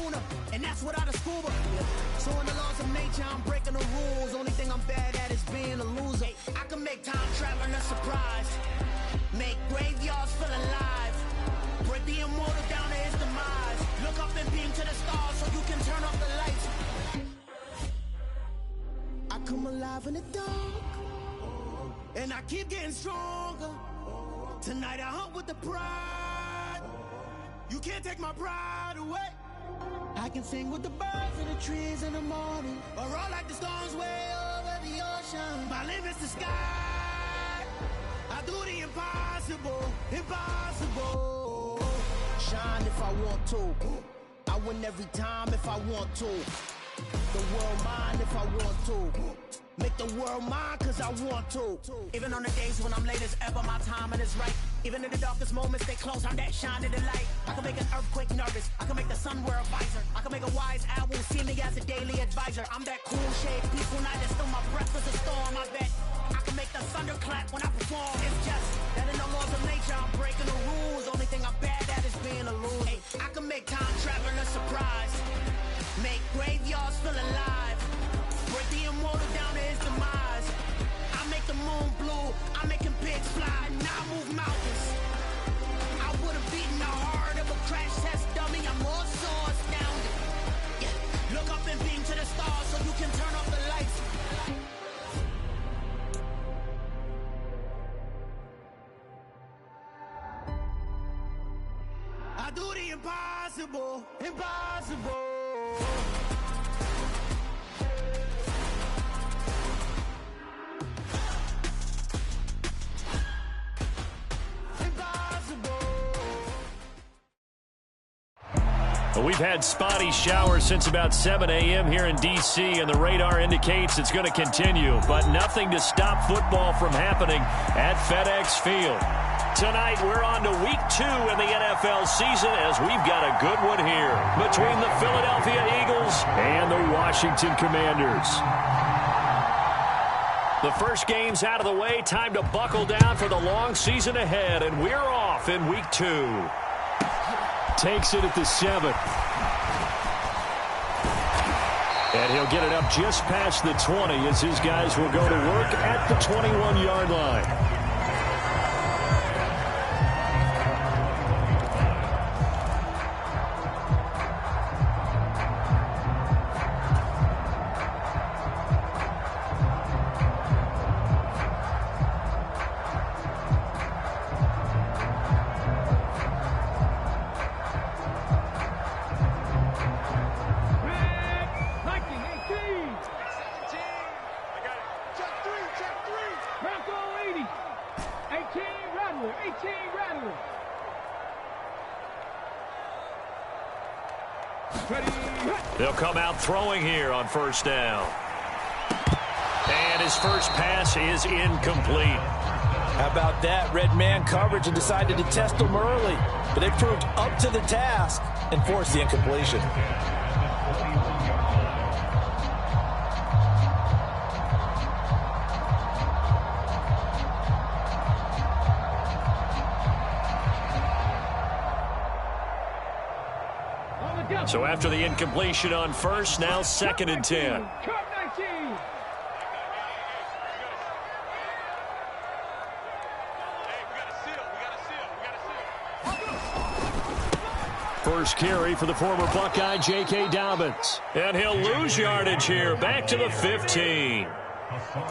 sooner, and that's without a scuba. So in the laws of nature, I'm breaking the rules. Only thing I'm bad at is being a loser. I can make time traveling a surprise, make graveyards feel alive, break the immortal down to his demise. Look up and beam to the stars so you can turn off the lights. I come alive in the dark, and I keep getting stronger. Tonight I hunt with the pride. You can't take my pride away. I can sing with the birds and the trees in the morning, or roll like the storms way over the ocean. My limit's the sky. I do the impossible, impossible. Shine if I want to. I win every time if I want to. The world mine if I want to. Make the world mine cause I want to. Even on the days when I'm late as ever, my timing is right. Even in the darkest moments, stay close, I'm that shining the light. I can make an earthquake nervous, I can make the sun wear a visor. I can make a wise owl see me as a daily advisor. I'm that cool shade, peaceful night that still my breath is a storm, I bet. I can make the thunder clap when I perform. It's just that in the laws of nature, I'm breaking the rules. Only thing I'm bad at is being a loser. Hey, I can make time traveling a surprise, make graveyards feel alive, break the immortal down to his demise. I make the moon blue, I'm making pigs fly, now I move mountains. I would've beaten the heart of a crash test dummy, I'm more so astounded. Yeah. Look up and beam to the stars so you can turn off the lights. I do the impossible, impossible. We've had spotty showers since about 7 a.m. here in D.C., and the radar indicates it's going to continue, but nothing to stop football from happening at FedEx Field. Tonight, we're on to Week 2 in the NFL season as we've got a good one here between the Philadelphia Eagles and the Washington Commanders. The first game's out of the way. Time to buckle down for the long season ahead, and we're off in Week 2. Takes it at the 7. And he'll get it up just past the 20 as his guys will go to work at the 21-yard line. They'll come out throwing here on first down. And his first pass is incomplete. How about that? Red man coverage and decided to test them early. But they proved up to the task and forced the incompletion. So after the incompletion on first, now 2nd and 10. First carry for the former Buckeye, J.K. Dobbins. And he'll lose yardage here, back to the 15.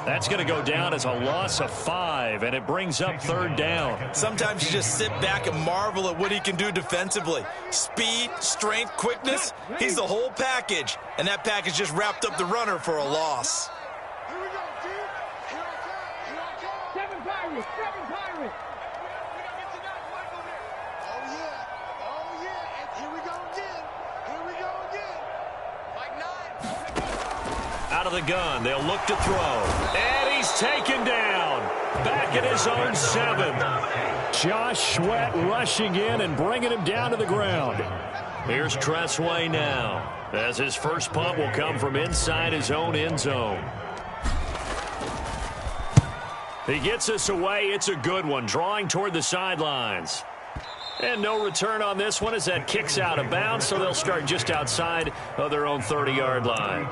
That's going to go down as a loss of 5, and it brings up 3rd down. Sometimes you just sit back and marvel at what he can do defensively. Speed, strength, quickness, he's the whole package. And that package just wrapped up the runner for a loss. Here we go, dude. Here I come. 7 Pirates, 7 Pirates. Oh, yeah. Oh, yeah. And here we go again. Here we go again. Like 9. Out of the gun, they'll look to throw. And he's taken down. Back at his own 7. Josh Sweat rushing in and bringing him down to the ground. Here's Tressway now, as his first punt will come from inside his own end zone. He gets us away. It's a good one, drawing toward the sidelines. And no return on this one as that kicks out of bounds, so they'll start just outside of their own 30-yard line.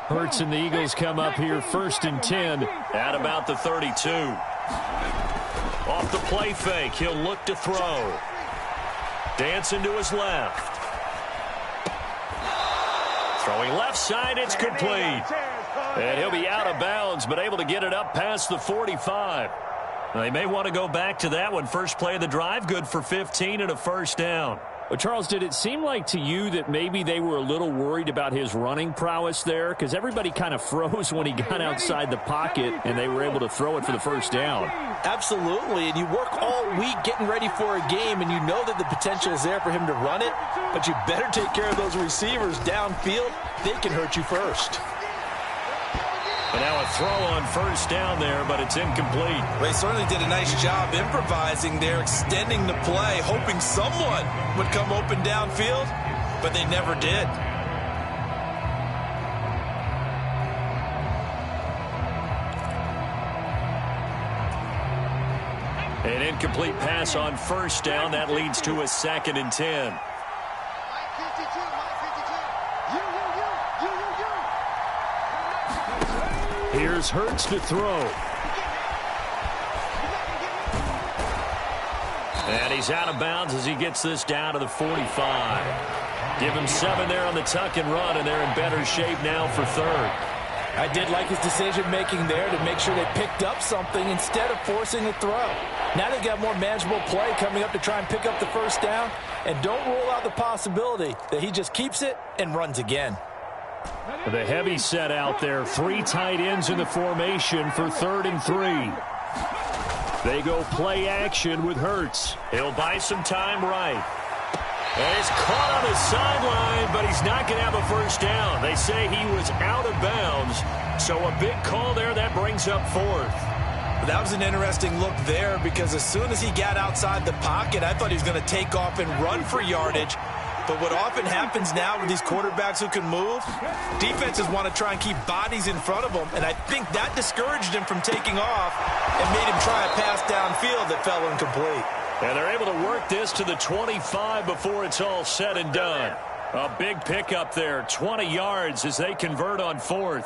Hurts and the Eagles come up here 1st and 10 at about the 32. Off the play fake, he'll look to throw. Dancing to his left. Throwing left side, it's complete. And he'll be out of bounds, but able to get it up past the 45. They may want to go back to that one. First play of the drive, good for 15 and a first down. But Charles, did it seem like to you that maybe they were a little worried about his running prowess there? Because everybody kind of froze when he got outside the pocket and they were able to throw it for the first down. Absolutely, and you work all week getting ready for a game, and you know that the potential is there for him to run it, but you better take care of those receivers downfield. They can hurt you first. But now a throw on first down there, but it's incomplete. They certainly did a nice job improvising there, extending the play, hoping someone would come open downfield, but they never did. An incomplete pass on first down. That leads to a 2nd and 10. Here's Hurts to throw. And he's out of bounds as he gets this down to the 45. Give him 7 there on the tuck and run, and they're in better shape now for 3rd. I did like his decision-making there to make sure they picked up something instead of forcing a throw. Now they've got more manageable play coming up to try and pick up the first down, and don't rule out the possibility that he just keeps it and runs again. The heavy set out there. 3 tight ends in the formation for 3rd and 3. They go play action with Hurts. He'll buy some time right. And it's caught on his sideline, but he's not going to have a first down. They say he was out of bounds, so a big call there. That brings up 4th. That was an interesting look there because as soon as he got outside the pocket, I thought he was going to take off and run for yardage. But what often happens now with these quarterbacks who can move, defenses want to try and keep bodies in front of them, and I think that discouraged him from taking off and made him try a pass downfield that fell incomplete. And they're able to work this to the 25 before it's all said and done. A big pickup there, 20 yards as they convert on 4th.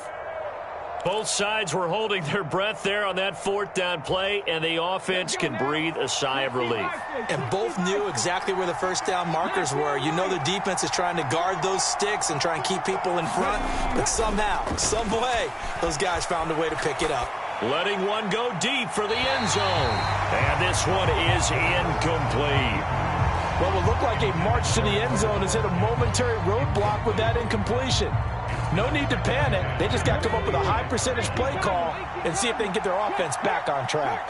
Both sides were holding their breath there on that 4th down play, and the offense can breathe a sigh of relief. And both knew exactly where the first down markers were. You know the defense is trying to guard those sticks and try and keep people in front, but somehow, some way, those guys found a way to pick it up. Letting one go deep for the end zone. And this one is incomplete. What will look like a march to the end zone has hit a momentary roadblock with that incompletion. No need to panic. They just got to come up with a high percentage play call and see if they can get their offense back on track.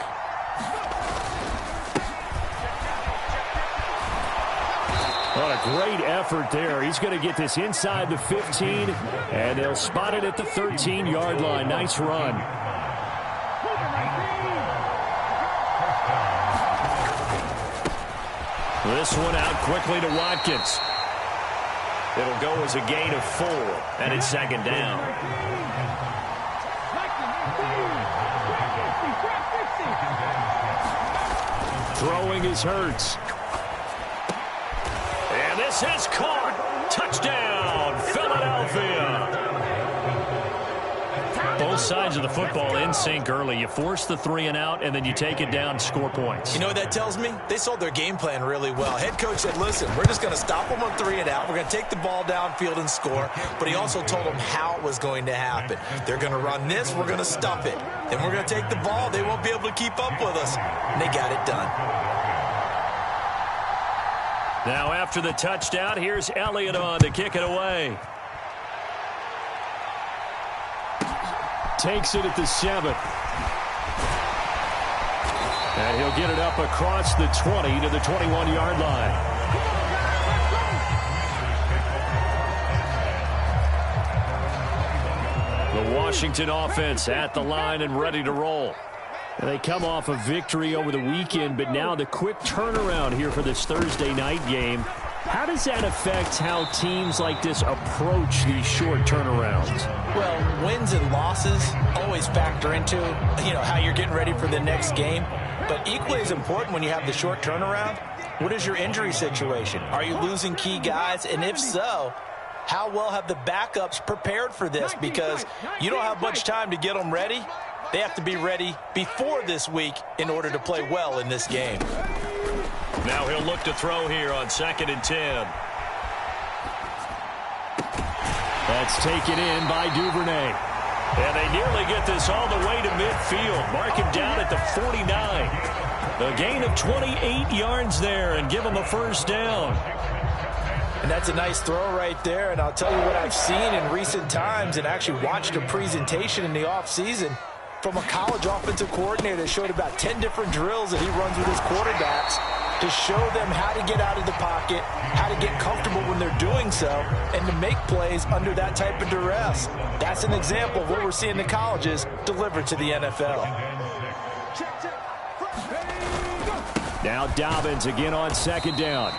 What a great effort there. He's going to get this inside the 15, and they'll spot it at the 13-yard line. Nice run. This one out quickly to Watkins. It'll go as a gain of 4, and it's 2nd down. Throwing is Hurts. And this is caught. Touchdown, Philadelphia. Both sides of the football in sync early. You force the 3 and out, and then you take it down, score points. You know what that tells me? They sold their game plan really well. Head coach said, listen, we're just going to stop them on 3 and out. We're going to take the ball downfield and score. But he also told them how it was going to happen. They're going to run this. We're going to stuff it. Then we're going to take the ball. They won't be able to keep up with us. And they got it done. Now after the touchdown, here's Elliott on to kick it away. Takes it at the 7. And he'll get it up across the 20 to the 21-yard line. The Washington offense at the line and ready to roll. They come off a victory over the weekend, but now the quick turnaround here for this Thursday night game. How does that affect how teams like this approach these short turnarounds? Well, wins and losses always factor into, how you're getting ready for the next game. But equally as important when you have the short turnaround, what is your injury situation? Are you losing key guys? And if so, how well have the backups prepared for this? Because you don't have much time to get them ready. They have to be ready before this week in order to play well in this game. Now he'll look to throw here on 2nd and 10. That's taken in by Duvernay. And they nearly get this all the way to midfield. Mark him down at the 49. A gain of 28 yards there and give him a first down. And that's a nice throw right there. And I'll tell you what I've seen in recent times and actually watched a presentation in the offseason from a college offensive coordinator that showed about 10 different drills that he runs with his quarterbacks to show them how to get out of the pocket, how to get comfortable when they're doing so, and to make plays under that type of duress. That's an example of what we're seeing the colleges deliver to the NFL. Now Dobbins again on 2nd down.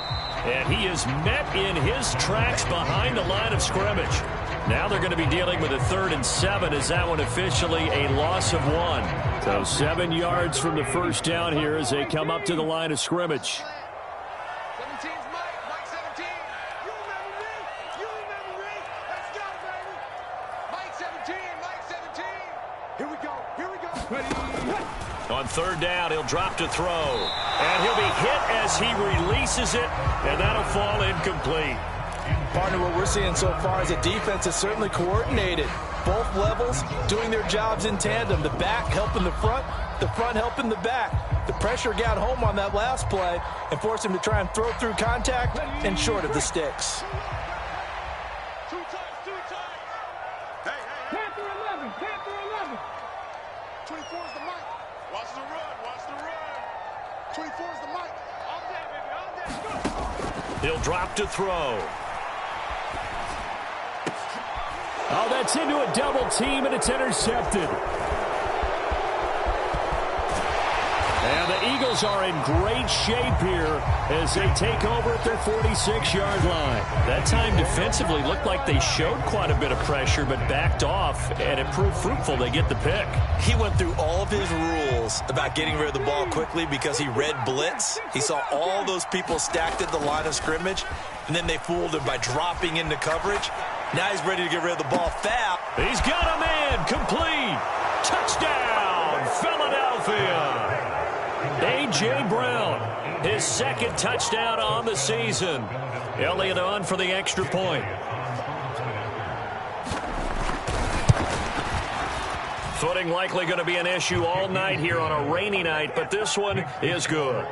And he is met in his tracks behind the line of scrimmage. Now they're going to be dealing with a 3rd and 7. Is that one officially a loss of 1? So 7 yards from the first down here as they come up to the line of scrimmage. 17's Mike 17. You remember me? You remember me? Let's go, baby. Mike 17. Here we go. Ready? On 3rd down, he'll drop to throw. And he'll be hit as he releases it, and that'll fall incomplete. Partner, what we're seeing so far is a defense that's certainly coordinated. Both levels doing their jobs in tandem. The back helping the front helping the back. The pressure got home on that last play and forced him to try and throw through contact and short of the sticks. Two times. Hey. Panther 11. 24's the mic. Watch the run. 24's the mic. All day, baby. All day. Go. He'll drop to throw. Oh, that's into a double team, and it's intercepted. And the Eagles are in great shape here as they take over at their 46-yard line. That time defensively looked like they showed quite a bit of pressure but backed off, and it proved fruitful. They get the pick. He went through all of his rules about getting rid of the ball quickly because he read blitz. He saw all those people stacked at the line of scrimmage, and then they fooled him by dropping into coverage. Now he's ready to get rid of the ball fast. He's got a man complete. Touchdown, Philadelphia. A.J. Brown, his 2nd touchdown on the season. Elliott on for the extra point. Footing likely going to be an issue all night here on a rainy night, but this one is good.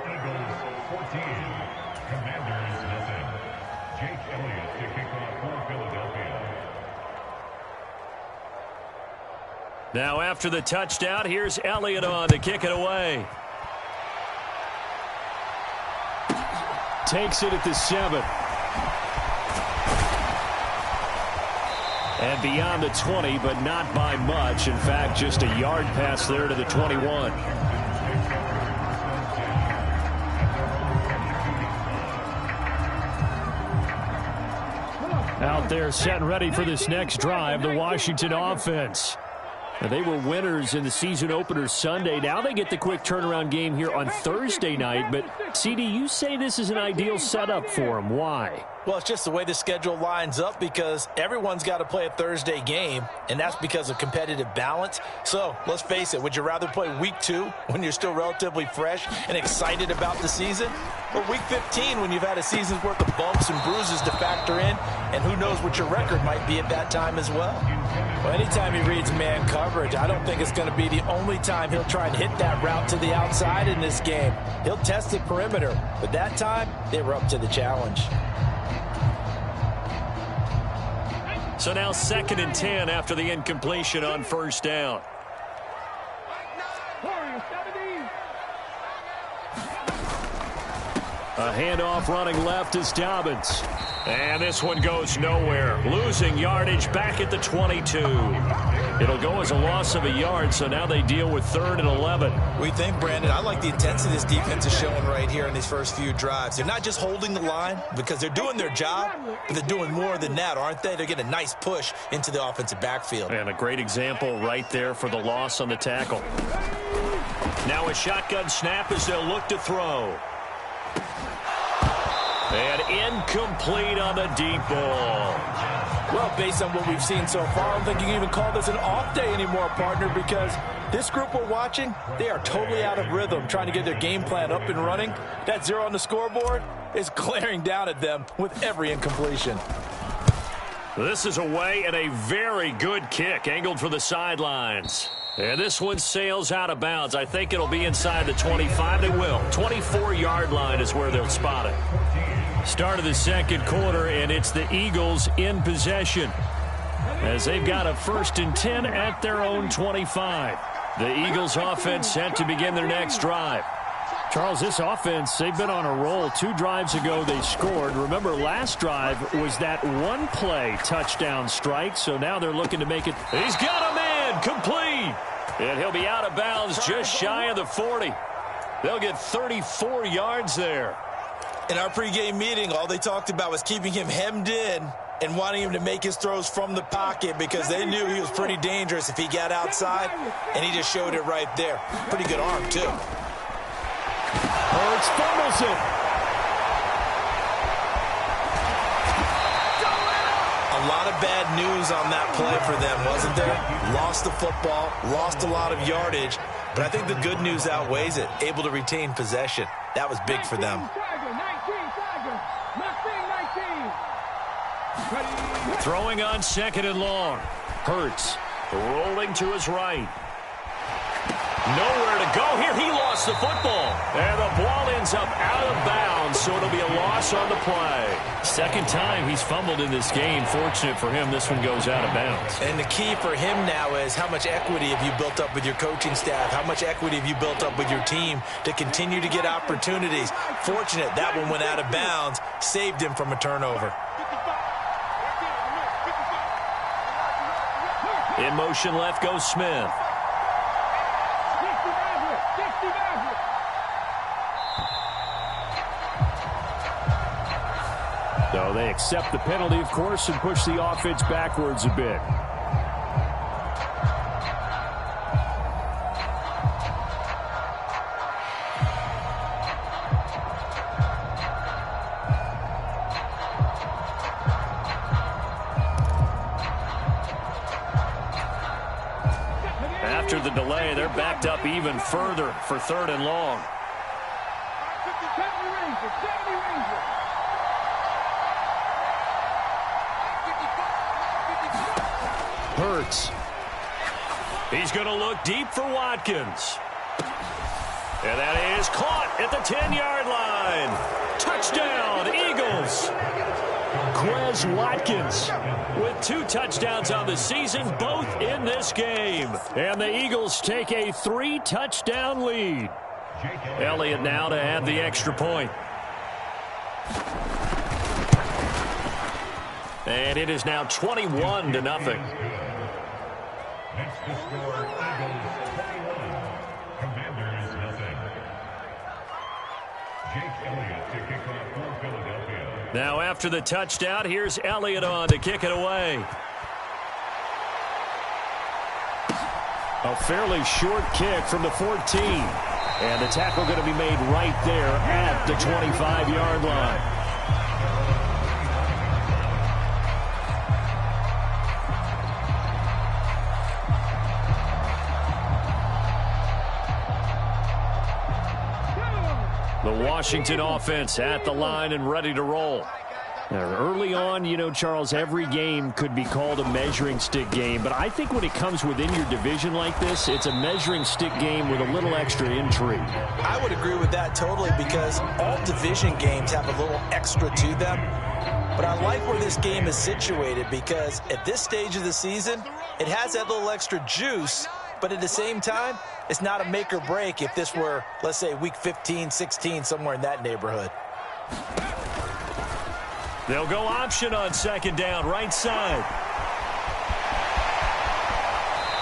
Now after the touchdown, here's Elliott on to kick it away. Takes it at the 7. And beyond the 20, but not by much. In fact, just a yard pass there to the 21. Out there set and ready for this next drive, the Washington offense. They were winners in the season opener Sunday. Now they get the quick turnaround game here on Thursday night. But, CD, you say this is an ideal setup for them. Why? Well, it's just the way the schedule lines up because everyone's got to play a Thursday game, and that's because of competitive balance. So, let's face it, would you rather play week 2 when you're still relatively fresh and excited about the season? Or week 15 when you've had a season's worth of bumps and bruises to factor in, and who knows what your record might be at that time as well? Well, anytime he reads man coverage, I don't think it's going to be the only time he'll try and hit that route to the outside in this game. He'll test the perimeter, but that time, they were up to the challenge. So now 2nd and 10 after the incompletion on 1st down. A handoff running left is Dobbins. And this one goes nowhere. Losing yardage back at the 22. It'll go as a loss of a yard, so now they deal with 3rd and 11. We think, Brandon, I like the intensity this defense is showing right here in these first few drives. They're not just holding the line because they're doing their job, but they're doing more than that, aren't they? They're getting a nice push into the offensive backfield. And a great example right there for the loss on the tackle. Now a shotgun snap as they'll look to throw. And incomplete on the deep ball. Well, based on what we've seen so far, I don't think you can even call this an off day anymore, partner, because this group we're watching, they are totally out of rhythm, trying to get their game plan up and running. That 0 on the scoreboard is glaring down at them with every incompletion. This is away and a very good kick, angled for the sidelines. And this one sails out of bounds. I think it'll be inside the 25. They will. 24-yard line is where they'll spot it. Start of the second quarter, and it's the Eagles in possession as they've got a 1st and 10 at their own 25. The Eagles offense set to begin their next drive. Charles, this offense, they've been on a roll. 2 drives ago they scored. Remember, last drive was that one-play touchdown strike, so now they're looking to make it. He's got a man, complete. And he'll be out of bounds just shy of the 40. They'll get 34 yards there. In our pregame meeting, all they talked about was keeping him hemmed in and wanting him to make his throws from the pocket because they knew he was pretty dangerous if he got outside, and he just showed it right there. Pretty good arm, too. Hurts fumbles it. A lot of bad news on that play for them, wasn't there? Lost the football, lost a lot of yardage, but I think the good news outweighs it. Able to retain possession. That was big for them. Throwing on 2nd and long. Hurts rolling to his right. Nowhere to go here. He lost the football. And the ball ends up out of bounds, so it'll be a loss on the play. 2nd time he's fumbled in this game. Fortunate for him, this one goes out of bounds. And the key for him now is how much equity have you built up with your coaching staff? How much equity have you built up with your team to continue to get opportunities? Fortunate that one went out of bounds, saved him from a turnover. In motion left goes Smith. So they accept the penalty, of course, and push the offense backwards a bit. After the delay, they're backed up even further for 3rd and long. Hurts. He's going to look deep for Watkins. And that is caught at the 10-yard line. Touchdown, Eagles. Quez Watkins with 2 touchdowns on the season, both in this game. And the Eagles take a 3-touchdown lead. Elliott now to add the extra point. And it is now 21-0. Next to score, Eagles 21, Commanders nothing. Jake Elliott to kick off for Philadelphia. Now after the touchdown, here's Elliott on to kick it away. A fairly short kick from the 14. And the tackle going to be made right there at the 25-yard line. The Washington offense at the line and ready to roll. Early on, you know, Charles, every game could be called a measuring stick game. But I think when it comes within your division like this, it's a measuring stick game with a little extra intrigue. I would agree with that totally because all division games have a little extra to them. But I like where this game is situated because at this stage of the season, it has that little extra juice. But at the same time, it's not a make or break if this were, let's say, week 15, 16, somewhere in that neighborhood. They'll go option on second down, right side.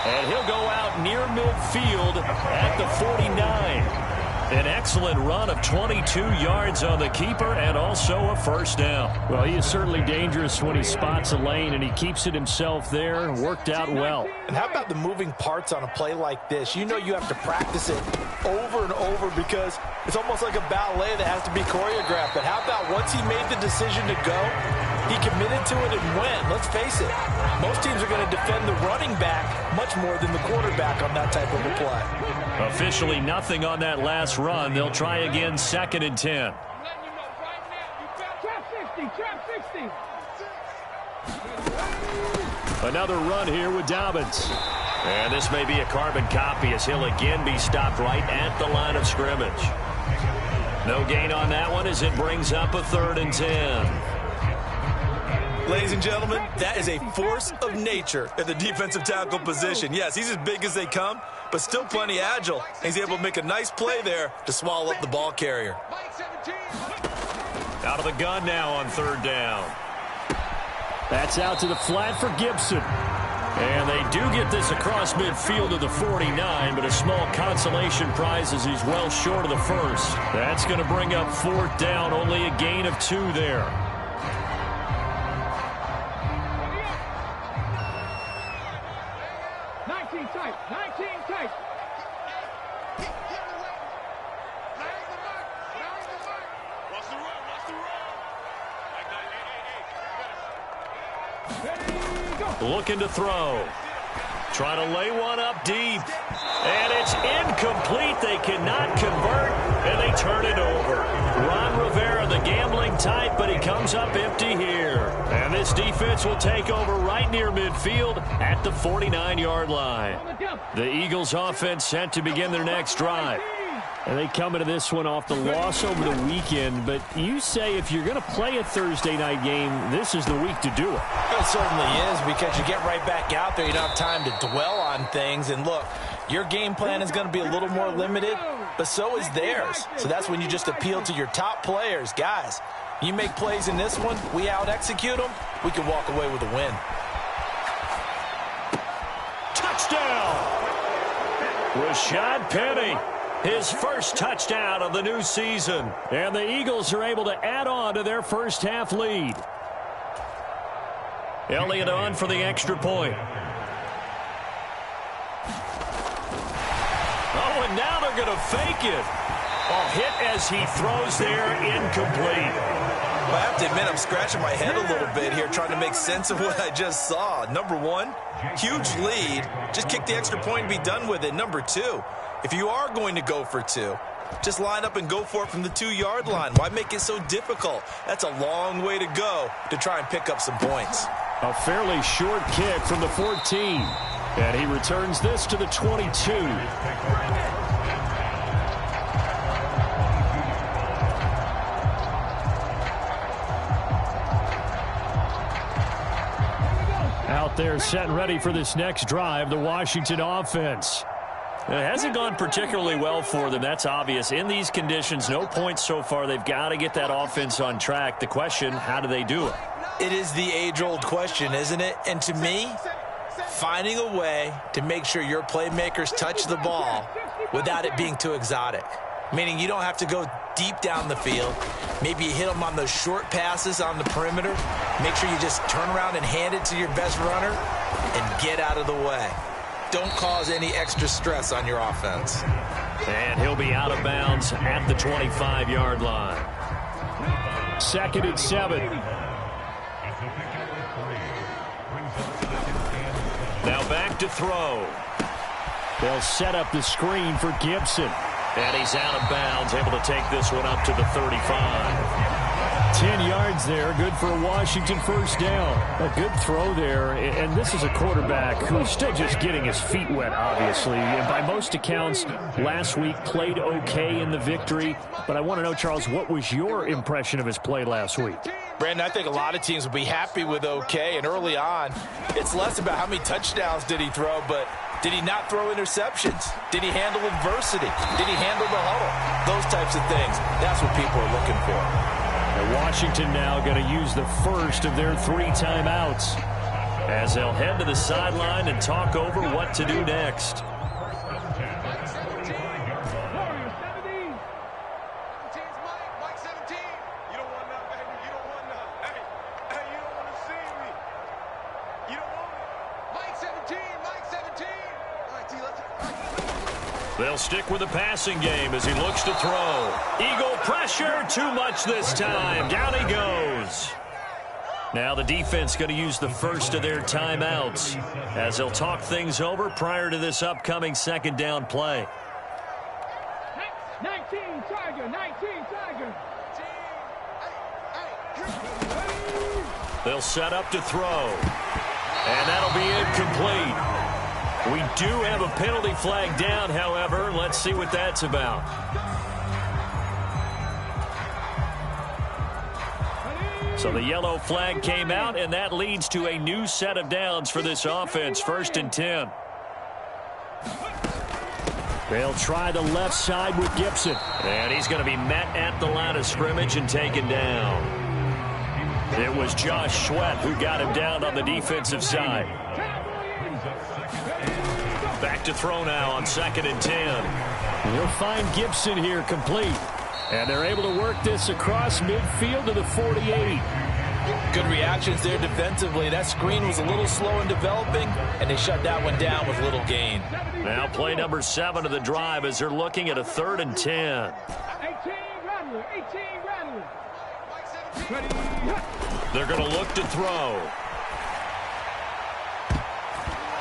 And he'll go out near midfield at the 49. An excellent run of 22 yards on the keeper and also a first down. Well, he is certainly dangerous when he spots a lane, and he keeps it himself there. Worked out well. And how about the moving parts on a play like this? You know you have to practice it over and over because it's almost like a ballet that has to be choreographed. But how about once he made the decision to go, he committed to it and went. Let's face it, most teams are going to defend the running back much more than the quarterback on that type of a play. Officially nothing on that last run. They'll try again, 2nd and 10. Another run here with Dobbins. And this may be a carbon copy as he'll again be stopped right at the line of scrimmage. No gain on that one as it brings up a 3rd and 10. Ladies and gentlemen, that is a force of nature in the defensive tackle position. Yes, he's as big as they come, but still plenty agile. He's able to make a nice play there to swallow up the ball carrier. Out of the gun now on 3rd down. That's out to the flat for Gibson. And they do get this across midfield to the 49, but a small consolation prize as he's well short of the first. That's going to bring up 4th down, only a gain of 2 there. Looking to throw. Trying to lay one up deep. And it's incomplete. They cannot convert, and they turn it over. Ron Rivera, the gambling type, but he comes up empty here. And this defense will take over right near midfield at the 49-yard line. The Eagles offense set to begin their next drive. And they come into this one off the loss over the weekend. But you say if you're going to play a Thursday night game, this is the week to do it. It certainly is, because you get right back out there. You don't have time to dwell on things. And look, your game plan is going to be a little more limited, but so is theirs. So that's when you just appeal to your top players. Guys, you make plays in this one, we out-execute them, we can walk away with a win. Touchdown! Rashad Penny. His first touchdown of the new season. And the Eagles are able to add on to their first half lead. Elliott on for the extra point. Oh, and now they're going to fake it. Oh, hit as he throws there, incomplete. Well, I have to admit, I'm scratching my head a little bit here trying to make sense of what I just saw. Number one, huge lead. Just kick the extra point and be done with it. Number two, if you are going to go for 2, just line up and go for it from the 2-yard line. Why make it so difficult? That's a long way to go to try and pick up some points. A fairly short kick from the 14. And he returns this to the 22. Out there set and ready for this next drive, the Washington offense. It hasn't gone particularly well for them. That's obvious. In these conditions, no points so far. They've got to get that offense on track. The question, how do they do it? It is the age-old question, isn't it? And to me, finding a way to make sure your playmakers touch the ball without it being too exotic. Meaning you don't have to go deep down the field. Maybe you hit them on those short passes on the perimeter. Make sure you just turn around and hand it to your best runner and get out of the way. Don't cause any extra stress on your offense. And he'll be out of bounds at the 25-yard line. 2nd and 7. Now back to throw. They'll set up the screen for Gibson. And he's out of bounds, able to take this one up to the 35. 10 yards there, good for a Washington first down. A good throw there, and this is a quarterback who's still just getting his feet wet, obviously. And by most accounts, last week played okay in the victory. But I want to know, Charles, what was your impression of his play last week? Brandon, I think a lot of teams will be happy with okay. And early on, it's less about how many touchdowns did he throw, but did he not throw interceptions? Did he handle adversity? Did he handle the huddle? Those types of things. That's what people are looking for. And Washington now going to use the first of their 3 timeouts as they'll head to the sideline and talk over what to do next. They'll stick with the passing game as he looks to throw. Eagle pressure, too much this time. Down he goes. Now the defense going to use the first of their timeouts as they'll talk things over prior to this upcoming second down play. 19 Tiger, 19 Tiger. They'll set up to throw. And that'll be incomplete. We do have a penalty flag down, however. Let's see what that's about. So the yellow flag came out, and that leads to a new set of downs for this offense. 1st and 10. They'll try the left side with Gibson. And he's going to be met at the line of scrimmage and taken down. It was Josh Sweat who got him down on the defensive side. Back to throw now on 2nd and 10. You'll find Gibson here complete. And they're able to work this across midfield to the 48. Good reactions there defensively. That screen was a little slow in developing, and they shut that one down with little gain. Now play number 7 of the drive as they're looking at a 3rd and 10. 18 Rattler, 18 Rattler. They're going to look to throw.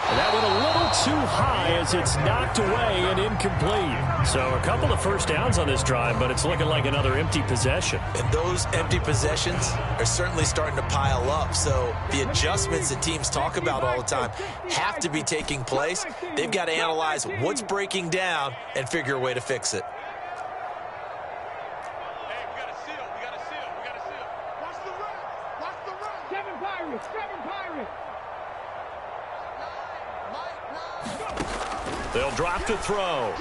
And that went a little too high as it's knocked away and incomplete. So a couple of first downs on this drive, but it's looking like another empty possession. And those empty possessions are certainly starting to pile up. So the adjustments that teams talk about all the time have to be taking place. They've got to analyze what's breaking down and figure a way to fix it. They'll drop to throw.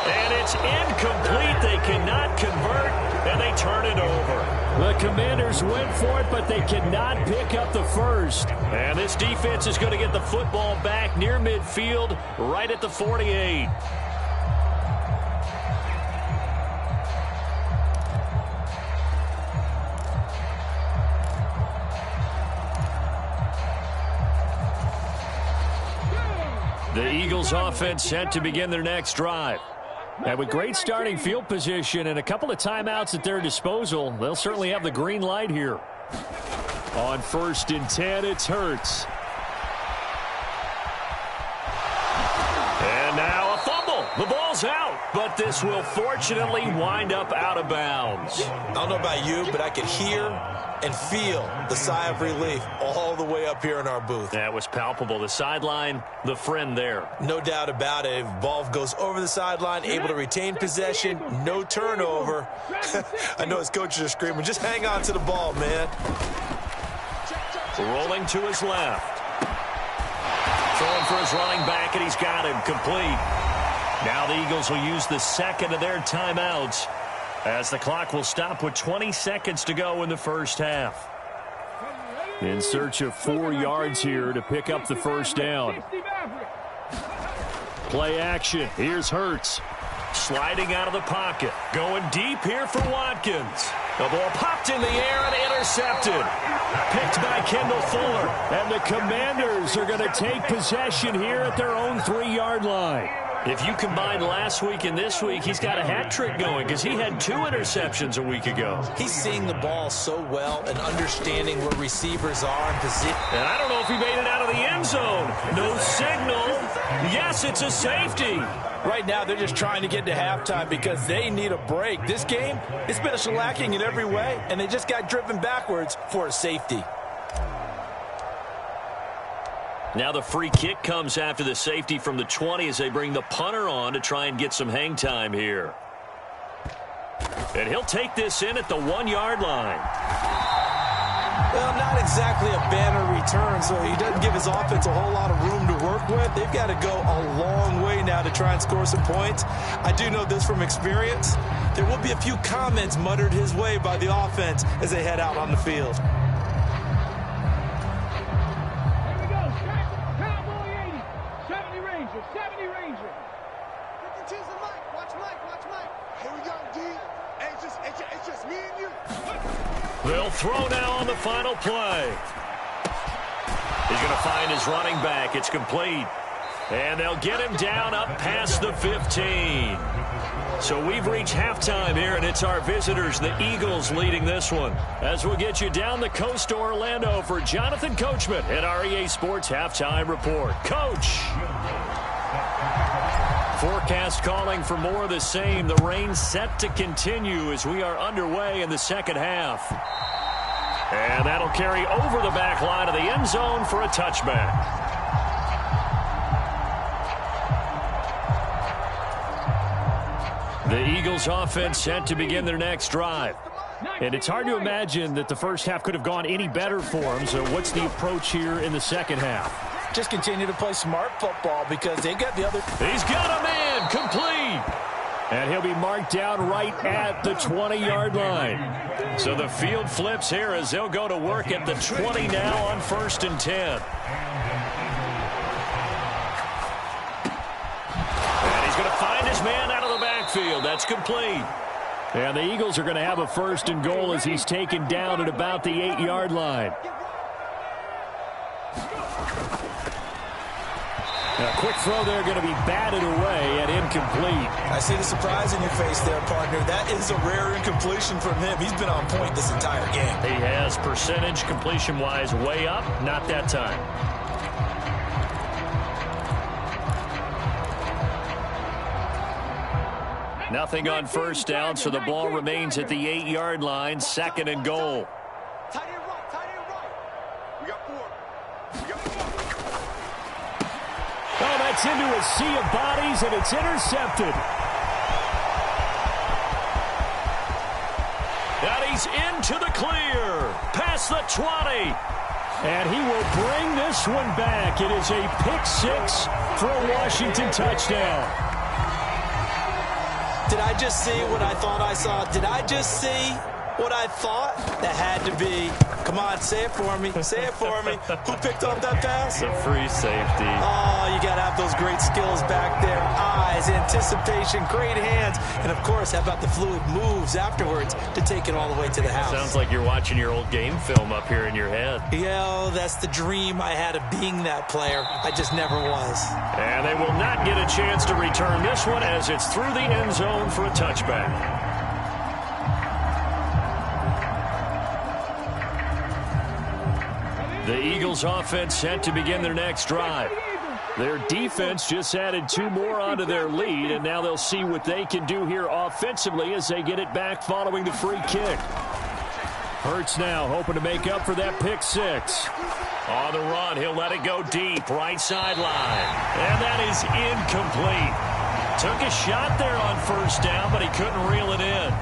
And it's incomplete. They cannot convert, and they turn it over. The Commanders went for it, but they cannot pick up the first. And this defense is going to get the football back near midfield, right at the 48. The Eagles offense set to begin their next drive. And with great starting field position and a couple of timeouts at their disposal, they'll certainly have the green light here. On 1st and 10, it's Hurts. And now a fumble. The ball's out, but this will fortunately wind up out of bounds. I don't know about you, but I could hear and feel the sigh of relief all the way up here in our booth. That was palpable. The sideline, the friend there. No doubt about it. If ball goes over the sideline, able to retain possession, no turnover. I know his coaches are screaming, just hang on to the ball, man. Rolling to his left. Throwing for his running back, and he's got him complete. Now the Eagles will use the 2nd of their timeouts as the clock will stop with 20 seconds to go in the first half. In search of 4 yards here to pick up the first down. Play action. Here's Hurts. Sliding out of the pocket. Going deep here for Watkins. The ball popped in the air and intercepted. Picked by Kendall Fuller. And the Commanders are going to take possession here at their own 3-yard line. If you combine last week and this week, he's got a hat trick going because he had 2 interceptions a week ago. He's seeing the ball so well and understanding where receivers are in position. And I don't know if he made it out of the end zone. No signal. Yes, it's a safety. Right now, they're just trying to get to halftime because they need a break. This game, it's been a shellacking in every way, and they just got driven backwards for a safety. Now the free kick comes after the safety from the 20 as they bring the punter on to try and get some hang time here. And he'll take this in at the 1-yard line. Well, not exactly a banner return, so he doesn't give his offense a whole lot of room to work with. They've got to go a long way now to try and score some points. I do know this from experience. There will be a few comments muttered his way by the offense as they head out on the field. Here we go. Cowboy 80. 70 Ranger. 70 Ranger. You can choose the mic. Watch Mike. Watch Mike. Here we go, D. Hey, it's just me and you. They'll throw now on the final play. He's going to find his running back. It's complete. And they'll get him down up past the 15. So we've reached halftime here, and it's our visitors, the Eagles, leading this one. As we'll get you down the coast to Orlando for Jonathan Coachman at our EA Sports Halftime Report. Coach! Forecast calling for more of the same. The rain set to continue as we are underway in the second half. And that'll carry over the back line of the end zone for a touchback. The Eagles offense set to begin their next drive. And it's hard to imagine that the first half could have gone any better for them. So what's the approach here in the second half? Just continue to play smart football because they got the other. He's got a man complete. And he'll be marked down right at the 20-yard line. So the field flips here as they'll go to work at the 20 now on 1st and 10. And he's going to find his man out of the backfield. That's complete. And the Eagles are going to have a 1st and goal as he's taken down at about the 8-yard line. A quick throw there going to be batted away and incomplete. I see the surprise in your face there, partner. That is a rare incompletion from him. He's been on point this entire game. He has percentage completion-wise way up. Not that time. Nothing on 1st down, so the ball remains at the 8-yard line. 2nd and goal. Tight end right. Tight end right. We got 4. Oh, that's into a sea of bodies, and it's intercepted. And he's into the clear. Past the 20. And he will bring this one back. It is a pick-6 for a Washington touchdown. Did I just see what I thought I saw? Did I just see what I thought? That had to be. Come on, say it for me. Say it for me. Who picked up that pass? The free safety. Oh, you got to have those great skills back there. Eyes, anticipation, great hands. And, of course, how about the fluid moves afterwards to take it all the way to the house? Sounds like you're watching your old game film up here in your head. Yeah, that's the dream I had of being that player. I just never was. And they will not get a chance to return this one as it's through the end zone for a touchback. The Eagles offense set to begin their next drive. Their defense just added 2 more onto their lead, and now they'll see what they can do here offensively as they get it back following the free kick. Hurts now hoping to make up for that pick 6. On the run, he'll let it go deep, right sideline. And that is incomplete. Took a shot there on 1st down, but he couldn't reel it in.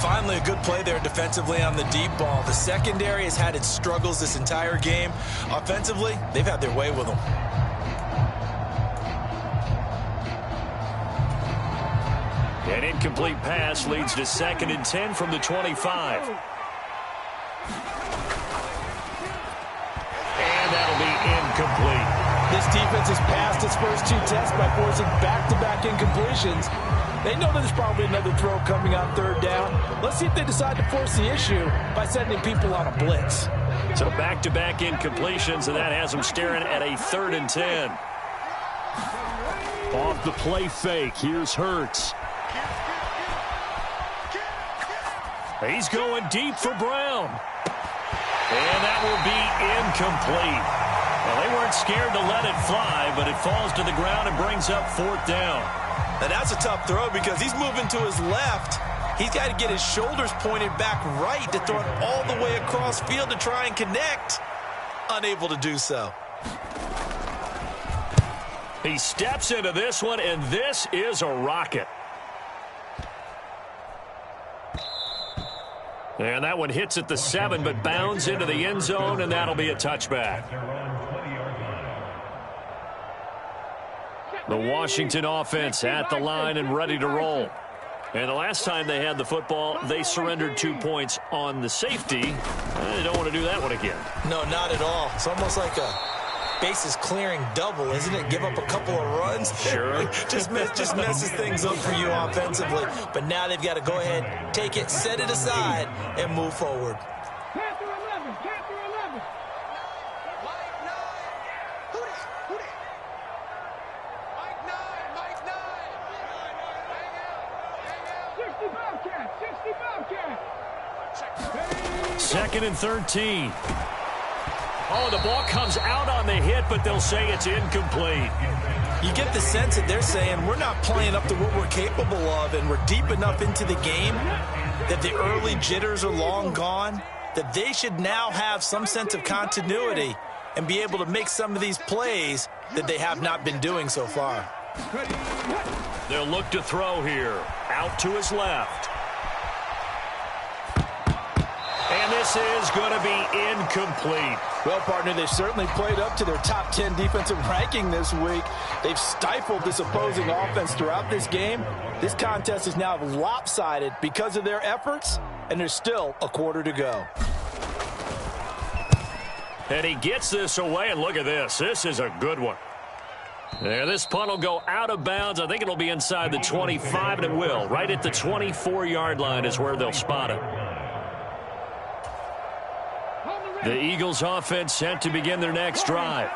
Finally, a good play there defensively on the deep ball. The secondary has had its struggles this entire game. Offensively, they've had their way with them. An incomplete pass leads to 2nd and 10 from the 25. And that'll be incomplete. This defense has passed its first 2 tests by forcing back-to-back incompletions. They know there's probably another throw coming on 3rd down. Let's see if they decide to force the issue by sending people on a blitz. So back-to-back incompletions, and that has them staring at a 3rd and 10. Off the play fake, here's Hurts. He's going deep for Brown. And that will be incomplete. Well, they weren't scared to let it fly, but it falls to the ground and brings up 4th down. Now, that's a tough throw because he's moving to his left. He's got to get his shoulders pointed back right to throw it all the way across field to try and connect. Unable to do so. He steps into this one, and this is a rocket. And that one hits at the 7, but bounds into the end zone, and that'll be a touchback. The Washington offense at the line and ready to roll. And the last time they had the football, they surrendered 2 points on the safety. They don't want to do that one again. No, not at all. It's almost like a bases clearing double, isn't it? Give up a couple of runs. Sure. just messes things up for you offensively. But now they've got to go ahead, take it, set it aside, and move forward. Panther 11, Panther 11. Mike 9. 60 Bobcat, 60 Bobcat. 2nd and 13. Oh, the ball comes out on the hit, but they'll say it's incomplete. You get the sense that they're saying we're not playing up to what we're capable of, and we're deep enough into the game that the early jitters are long gone, that they should now have some sense of continuity and be able to make some of these plays that they have not been doing so far. They'll look to throw here. Out to his left. And this is going to be incomplete. Well, partner, they certainly played up to their top 10 defensive ranking this week. They've stifled this opposing offense throughout this game. This contest is now lopsided because of their efforts, and there's still a quarter to go. And he gets this away, and look at this. This is a good one. There, this punt will go out of bounds. I think it'll be inside the 25, and it will. Right at the 24-yard line is where they'll spot it. The Eagles offense set to begin their next drive.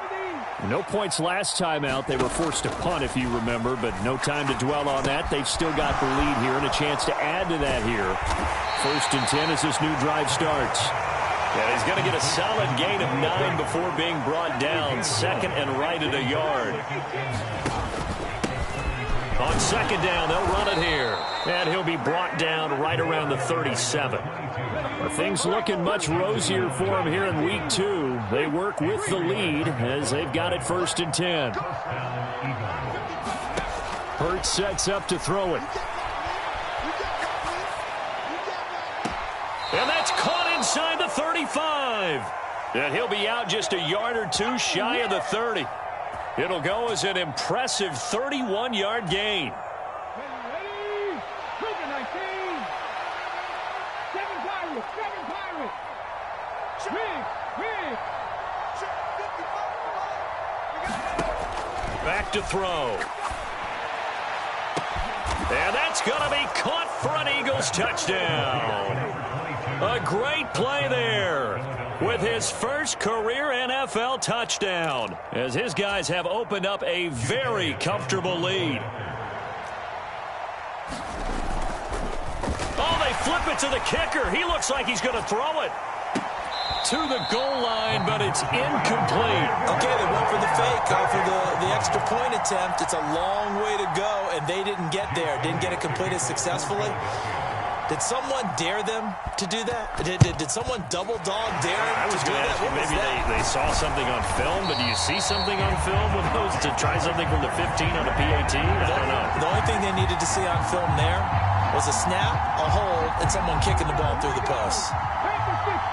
No points last time out. They were forced to punt, if you remember, but no time to dwell on that. They've still got the lead here and a chance to add to that here. 1st and 10 as this new drive starts. Yeah, he's going to get a solid gain of 9 before being brought down. 2nd and right at a yard. On 2nd down, they'll run it here. And he'll be brought down right around the 37. Well, things looking much rosier for him here in week 2. They work with the lead as they've got it 1st and 10. Hurts sets up to throw it. And that's caught inside the 35. And he'll be out just a yard or two shy of the 30. It'll go as an impressive 31-yard gain. Ready? Cougar 19. 7 Pirates, 7 Pirates. Big. Back to throw. And that's going to be caught for an Eagles touchdown. A great play there with his first career NFL touchdown as his guys have opened up a very comfortable lead. Oh, they flip it to the kicker. He looks like he's going to throw it to the goal line, but it's incomplete. Okay, they went for the fake off of the extra point attempt. It's a long way to go, and they didn't get there. Didn't get it completed successfully. Did someone dare them to do that? Did someone double dog dare them to do that? Maybe they saw something on film, but do you see something on film with those to try something from the 15 on a PAT? I don't know. The only thing they needed to see on film there was a snap, a hold, and someone kicking the ball through the post. Panther 60,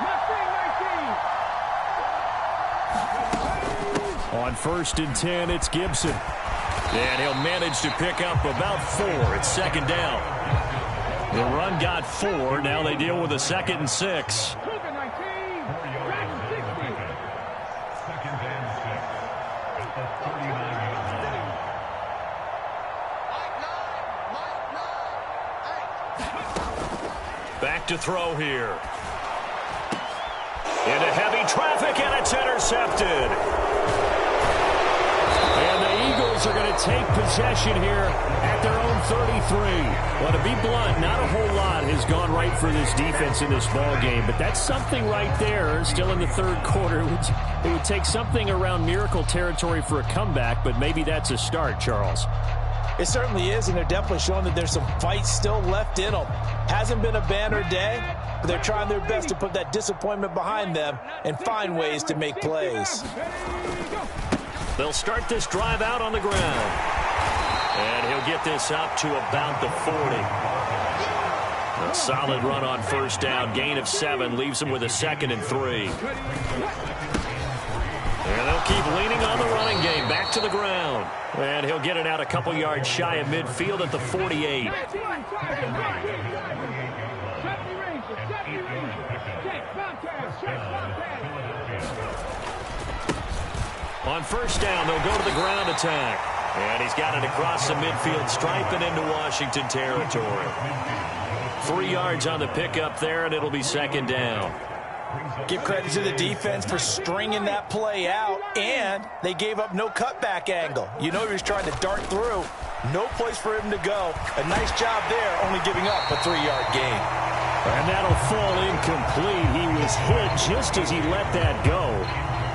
Mustang 19. On 1st and 10, it's Gibson. And he'll manage to pick up about 4. It's 2nd down. The run got 4. Now they deal with a 2nd and 6. Cougar 19. Back 60. 2nd and 6 at the 39-yard line. Back to throw here. Into heavy traffic, and it's intercepted. And the Eagles are going to take possession here at their own 33. Well, to be blunt, not a whole lot has gone right for this defense in this ball game, but that's something right there. Still in the 3rd quarter. It would take something around miracle territory for a comeback, but maybe that's a start, Charles. It certainly is, and they're definitely showing that there's some fight still left in them. Hasn't been a banner day, but they're trying their best to put that disappointment behind them and find ways to make plays. They'll start this drive out on the ground. And he'll get this up to about the 40. A solid run on first down. Gain of 7 leaves him with a 2nd and 3. And they'll keep leaning on the running game. Back to the ground. And he'll get it out a couple yards shy of midfield at the 48. On first down, they'll go to the ground attack. And he's got it across the midfield stripe and into Washington territory. 3 yards on the pickup there, and it'll be 2nd down. Give credit to the defense for stringing that play out, and they gave up no cutback angle. You know he was trying to dart through. No place for him to go. A nice job there, only giving up a 3-yard gain. And that'll fall incomplete. He was hit just as he let that go.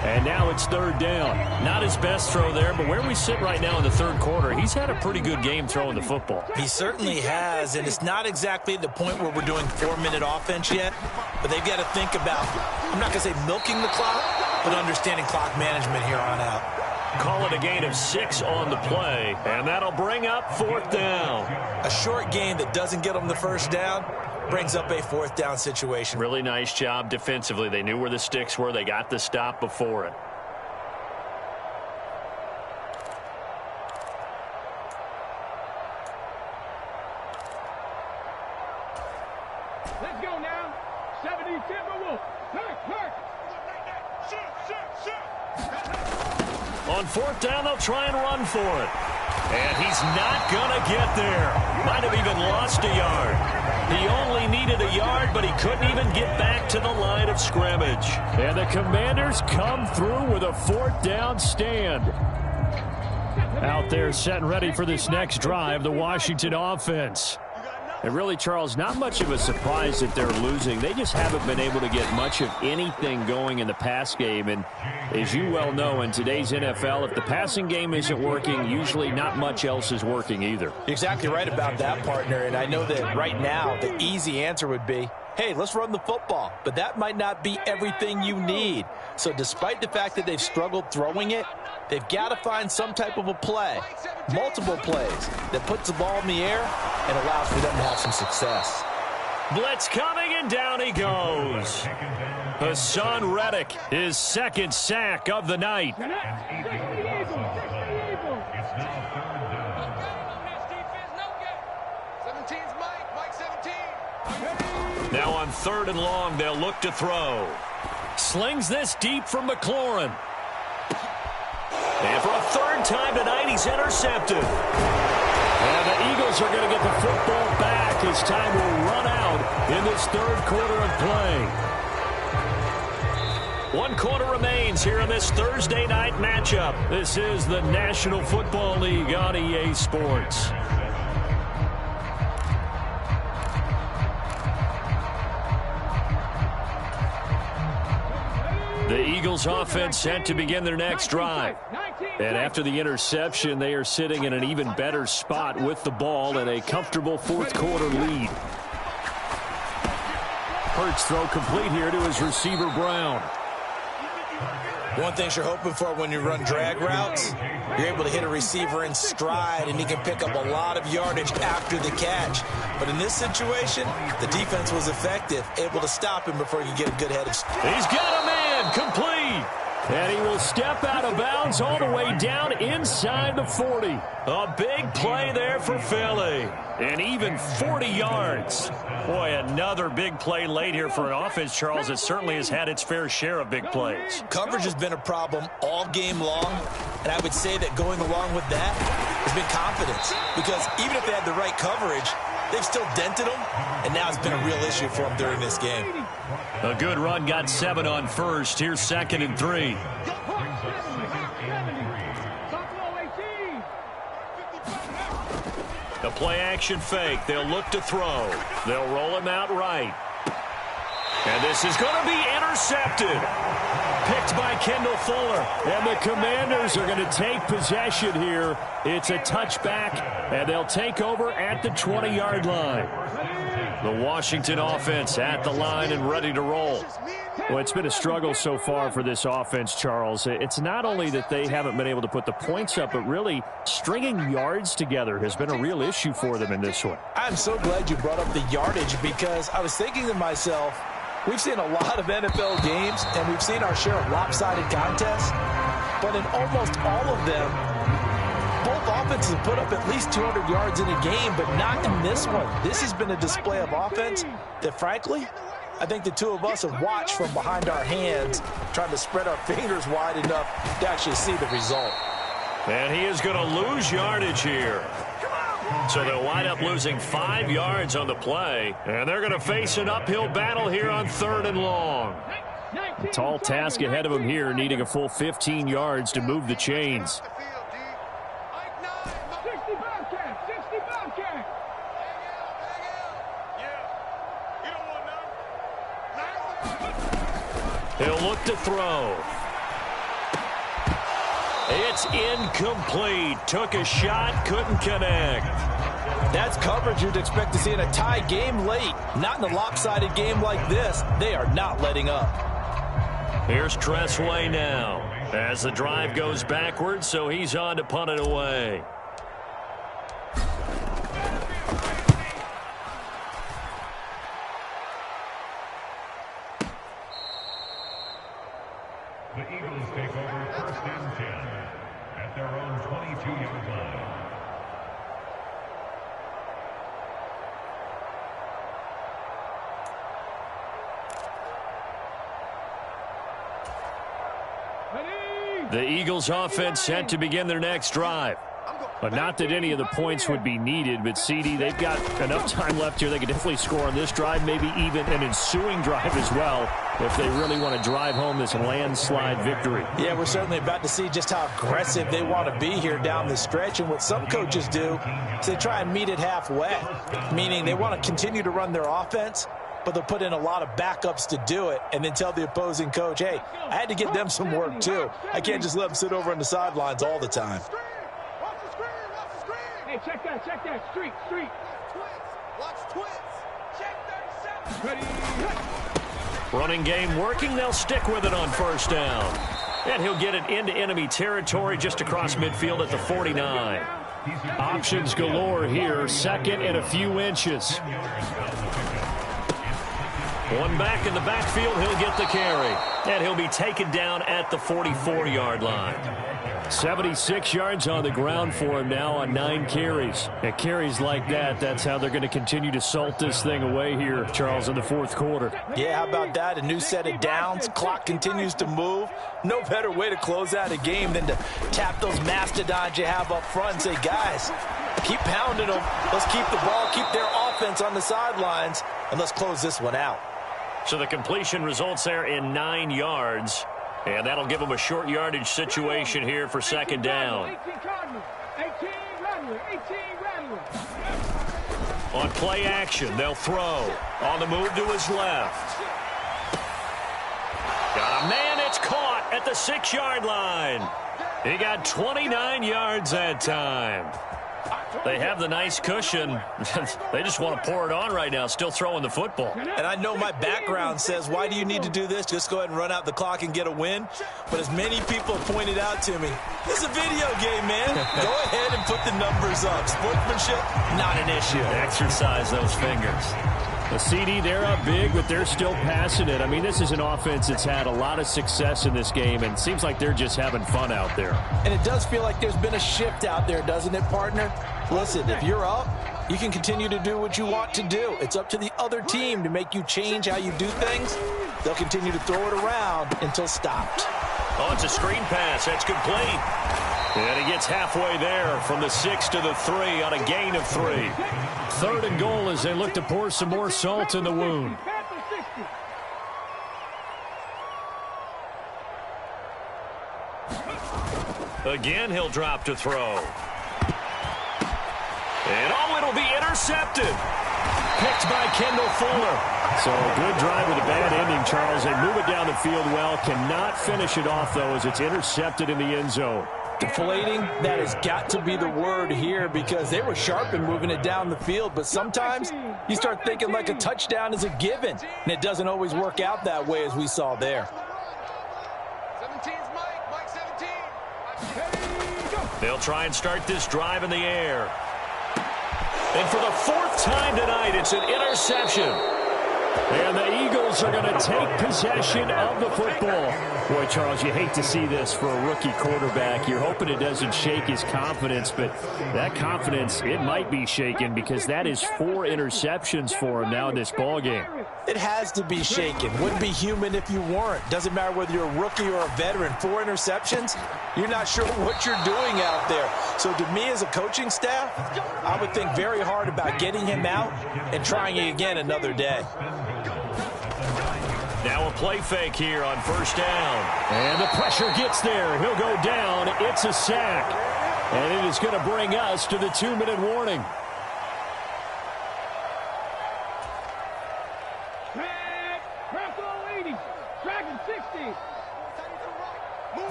And now it's 3rd down. Not his best throw there, but where we sit right now in the 3rd quarter, he's had a pretty good game throwing the football. He certainly has, and it's not exactly the point where we're doing 4-minute offense yet, but they've got to think about, I'm not going to say milking the clock, but understanding clock management here on out. Call it a gain of 6 on the play, and that'll bring up 4th down. A short gain that doesn't get them the first down brings up a 4th down situation. Really nice job defensively. They knew where the sticks were. They got the stop before it. Let's go now. 70 Timberwolves. Hurt. On 4th down, they'll try and run for it. And he's not going to get there. Might have even lost a yard. He only needed a yard, but he couldn't even get back to the line of scrimmage. And the Commanders come through with a 4th down stand. Out there set and ready for this next drive, the Washington offense. And really, Charles, not much of a surprise that they're losing. They just haven't been able to get much of anything going in the pass game. And as you well know, in today's NFL, if the passing game isn't working, usually not much else is working either. You're exactly right about that, partner. And I know that right now the easy answer would be, hey, let's run the football. But that might not be everything you need. So despite the fact that they've struggled throwing it, they've got to find some type of a play, multiple plays, that puts the ball in the air and allows for them to have some success. Blitz coming, and down he goes. Hassan Reddick, his 2nd sack of the night. It's now 3rd down. Now on 3rd and long, they'll look to throw. Slings this deep from McLaurin. And for a 3rd time tonight, he's intercepted. And the Eagles are going to get the football back as time will run out in this 3rd quarter of play. 1 quarter remains here in this Thursday night matchup. This is the National Football League on EA Sports. The Eagles offense set to begin their next drive. And after the interception, they are sitting in an even better spot with the ball and a comfortable 4th quarter lead. Hurts throw complete here to his receiver, Brown. One thing you're hoping for when you run drag routes, you're able to hit a receiver in stride, and he can pick up a lot of yardage after the catch. But in this situation, the defense was effective, able to stop him before he could get a good head of steam. He's got a man, complete. And he will step out of bounds all the way down inside the 40. A big play there for Philly. And even 40 yards. Boy, another big play late here for an offense, Charles, that certainly has had its fair share of big plays. Coverage has been a problem all game long, and I would say that going along with that has been confidence. Because even if they had the right coverage, they've still dented them, and now it's been a real issue for them during this game. A good run, got 7 on first. Here's 2nd and 3. The play action fake. They'll look to throw. They'll roll him out right. And this is going to be intercepted. Picked by Kendall Fuller. And the Commanders are going to take possession here. It's a touchback, and they'll take over at the 20-yard line. The Washington offense at the line and ready to roll. Well, it's been a struggle so far for this offense, Charles. It's not only that they haven't been able to put the points up, but really stringing yards together has been a real issue for them in this one. I'm so glad you brought up the yardage, because I was thinking to myself, we've seen a lot of NFL games, and we've seen our share of lopsided contests, but in almost all of them, both offenses have put up at least 200 yards in a game, but not in this one. This has been a display of offense that, frankly, I think the two of us have watched from behind our hands, trying to spread our fingers wide enough to actually see the result. And he is going to lose yardage here. So they'll wind up losing 5 yards on the play, and they're going to face an uphill battle here on 3rd and long. A tall task ahead of him here, needing a full 15 yards to move the chains. He'll look to throw. It's incomplete. Took a shot, couldn't connect. That's coverage you'd expect to see in a tie game late. Not in a lopsided game like this. They are not letting up. Here's Tressway now as the drive goes backwards, so he's on to punt it away. The Eagles take over 1st and 10 at their own 22-yard line. The Eagles offense set to begin their next drive. But not that any of the points would be needed, but CD, they've got enough time left here. They could definitely score on this drive, maybe even an ensuing drive as well, if they really want to drive home this landslide victory. Yeah, we're certainly about to see just how aggressive they want to be here down the stretch. And what some coaches do is they try and meet it halfway, meaning they want to continue to run their offense, but they'll put in a lot of backups to do it and then tell the opposing coach, hey, I had to get them some work too. I can't just let them sit over on the sidelines all the time. Hey, check that, street. Watch twins. Check 37. Ready. Running game working. They'll stick with it on 1st down. And he'll get it into enemy territory just across midfield at the 49. Options galore here. 2nd and a few inches. One back in the backfield. He'll get the carry. And he'll be taken down at the 44-yard line. 76 yards on the ground for him now on 9 carries. And carries like that, that's how they're going to continue to salt this thing away here, Charles, in the 4th quarter. Yeah, how about that? A new set of downs. Clock continues to move. No better way to close out a game than to tap those mastodons you have up front and say, guys, keep pounding them. Let's keep the ball, keep their offense on the sidelines, and let's close this one out. So the completion results there in 9 yards. And that'll give them a short yardage situation here for 2nd down. 18 Rattler. On play action, they'll throw. On the move to his left. Got a man, it's caught at the 6-yard line. He got 29 yards that time. They have the nice cushion. They just want to pour it on right now, still throwing the football. And I know my background says, why do you need to do this? Just go ahead and run out the clock and get a win. But as many people have pointed out to me, this is a video game, man. Go ahead and put the numbers up. Sportsmanship, not an issue. Exercise those fingers. The CD, they're up big, but they're still passing it. I mean, this is an offense that's had a lot of success in this game, and it seems like they're just having fun out there. And it does feel like there's been a shift out there, doesn't it, partner? Listen, if you're up, you can continue to do what you want to do. It's up to the other team to make you change how you do things. They'll continue to throw it around until stopped. Oh, it's a screen pass. That's complete. And he gets halfway there from the 6 to the 3 on a gain of 3. 3rd and goal as they look to pour some more salt in the wound. Again, he'll drop to throw. And oh, it'll be intercepted. Picked by Kendall Fuller. So a good drive with a bad ending, Charles. They move it down the field well. Cannot finish it off, though, as it's intercepted in the end zone. Deflating, that has got to be the word here because they were sharp in moving it down the field, but sometimes you start thinking like a touchdown is a given, and it doesn't always work out that way as we saw there. 17's Mike 17. They'll try and start this drive in the air. And for the fourth time tonight, it's an interception. And the Eagles are going to take possession of the football. Boy, Charles, you hate to see this for a rookie quarterback. You're hoping it doesn't shake his confidence, but that confidence, it might be shaken because that is 4 interceptions for him now in this ballgame. It has to be shaken. Wouldn't be human if you weren't. Doesn't matter whether you're a rookie or a veteran. 4 interceptions, you're not sure what you're doing out there. So to me as a coaching staff, I would think very hard about getting him out and trying it again another day. Now a play fake here on first down. And the pressure gets there. He'll go down. It's a sack. And it is going to bring us to the 2-minute warning.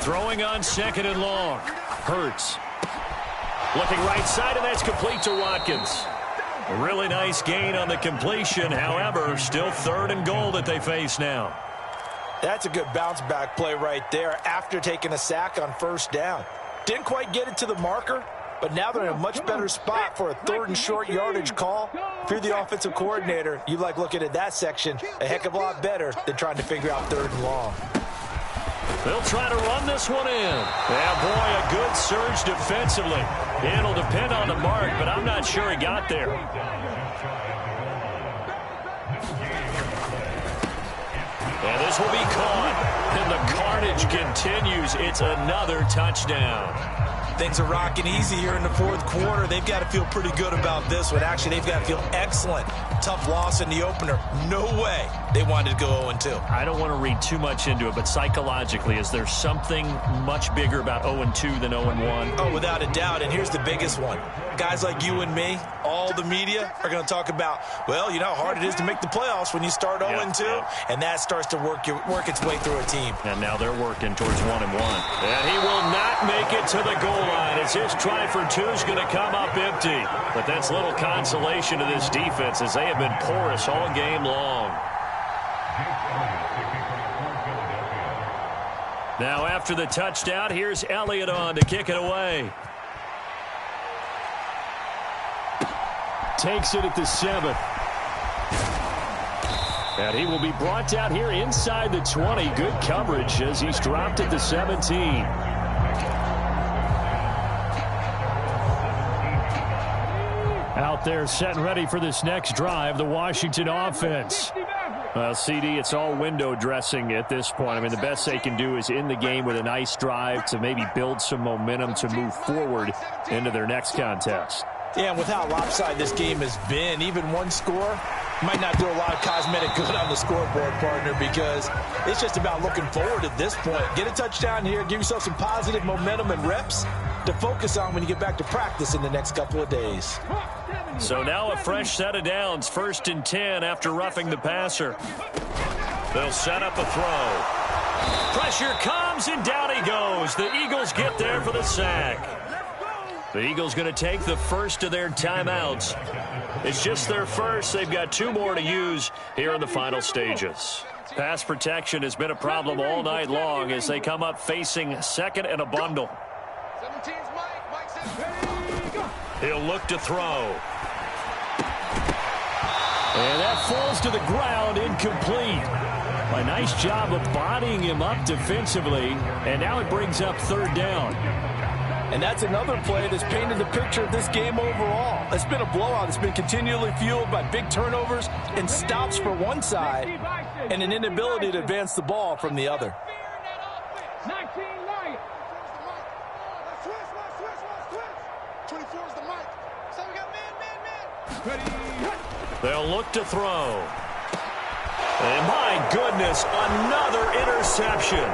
Throwing on second and long. Hurts. Looking right side, and that's complete to Watkins. A really nice gain on the completion. However, still 3rd and goal that they face now. That's a good bounce back play right there after taking a sack on first down. Didn't quite get it to the marker, but now they're in a much better spot for a 3rd and short yardage call. If you're the offensive coordinator, you like looking at that section a heck of a lot better than trying to figure out 3rd and long. They'll try to run this one in. Yeah, boy, a good surge defensively. It'll depend on the mark, but I'm not sure he got there. And this will be caught. And the carnage continues. It's another touchdown. Things are rocking easy here in the 4th quarter. They've got to feel pretty good about this one. Actually, they've got to feel excellent. Tough loss in the opener. No way they wanted to go 0-2. I don't want to read too much into it, but psychologically, is there something much bigger about 0-2 than 0-1? Oh, without a doubt. And here's the biggest one. Guys like you and me, all the media, are going to talk about, well, you know how hard it is to make the playoffs when you start 0-2, and that starts to work its way through a team. And now they're working towards 1-1. And he will not make it to the goal line as his try for 2 is going to come up empty. But that's little consolation to this defense as they have been porous all game long. Now after the touchdown, here's Elliott on to kick it away. Takes it at the 7th. And he will be brought down here inside the 20. Good coverage as he's dropped at the 17. Out there set and ready for this next drive, the Washington offense. Well, CD, it's all window dressing at this point. I mean, the best they can do is in the game with a nice drive to maybe build some momentum to move forward into their next contest. Yeah, and with how lopsided this game has been, even one score might not do a lot of cosmetic good on the scoreboard, partner, because it's just about looking forward at this point. Get a touchdown here, give yourself some positive momentum and reps to focus on when you get back to practice in the next couple of days. So now a fresh set of downs, 1st and 10 after roughing the passer. They'll set up a throw. Pressure comes, and down he goes. The Eagles get there for the sack. The Eagles going to take the first of their timeouts. It's just their first. They've got 2 more to use here in the final stages. Pass protection has been a problem all night long as they come up facing 2nd and a bundle. 17's Mike 17. He'll look to throw. And that falls to the ground, incomplete. A nice job of bodying him up defensively, and now it brings up 3rd down. And that's another play that's painted the picture of this game overall. It's been a blowout. It's been continually fueled by big turnovers and stops for one side and an inability to advance the ball from the other. 19 Lions. 24 is the mic. So we got man. They'll look to throw. And my goodness, another interception.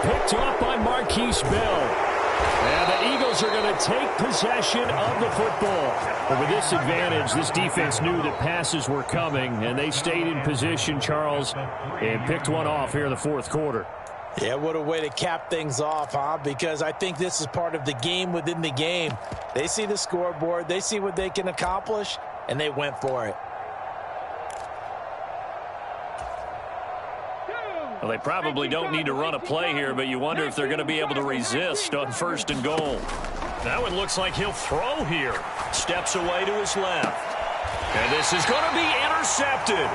Picked up by Marquise Bell. And the Eagles are going to take possession of the football. But with this advantage, this defense knew that passes were coming, and they stayed in position, Charles, and picked one off here in the 4th quarter. Yeah, what a way to cap things off, huh? Because I think this is part of the game within the game. They see the scoreboard, they see what they can accomplish, and they went for it. Well, they probably don't need to run a play here, but you wonder if they're going to be able to resist on 1st and goal. Now it looks like he'll throw here. Steps away to his left. And this is going to be intercepted.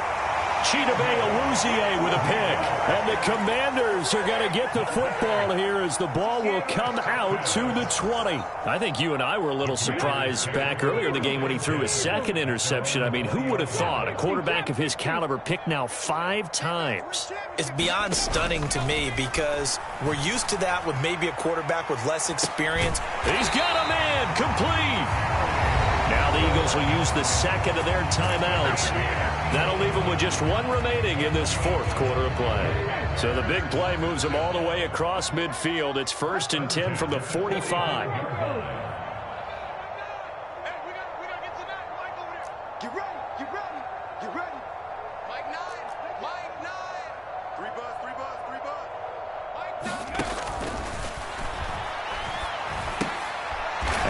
Chidobe Awuzie with a pick. And the Commanders are going to get the football here as the ball will come out to the 20. I think you and I were a little surprised back earlier in the game when he threw his second interception. I mean, who would have thought a quarterback of his caliber picked now 5 times? It's beyond stunning to me because we're used to that with maybe a quarterback with less experience. He's got a man complete. Now the Eagles will use the second of their timeouts. That'll leave them with just 1 remaining in this 4th quarter of play. So the big play moves them all the way across midfield. It's 1st and 10 from the 45.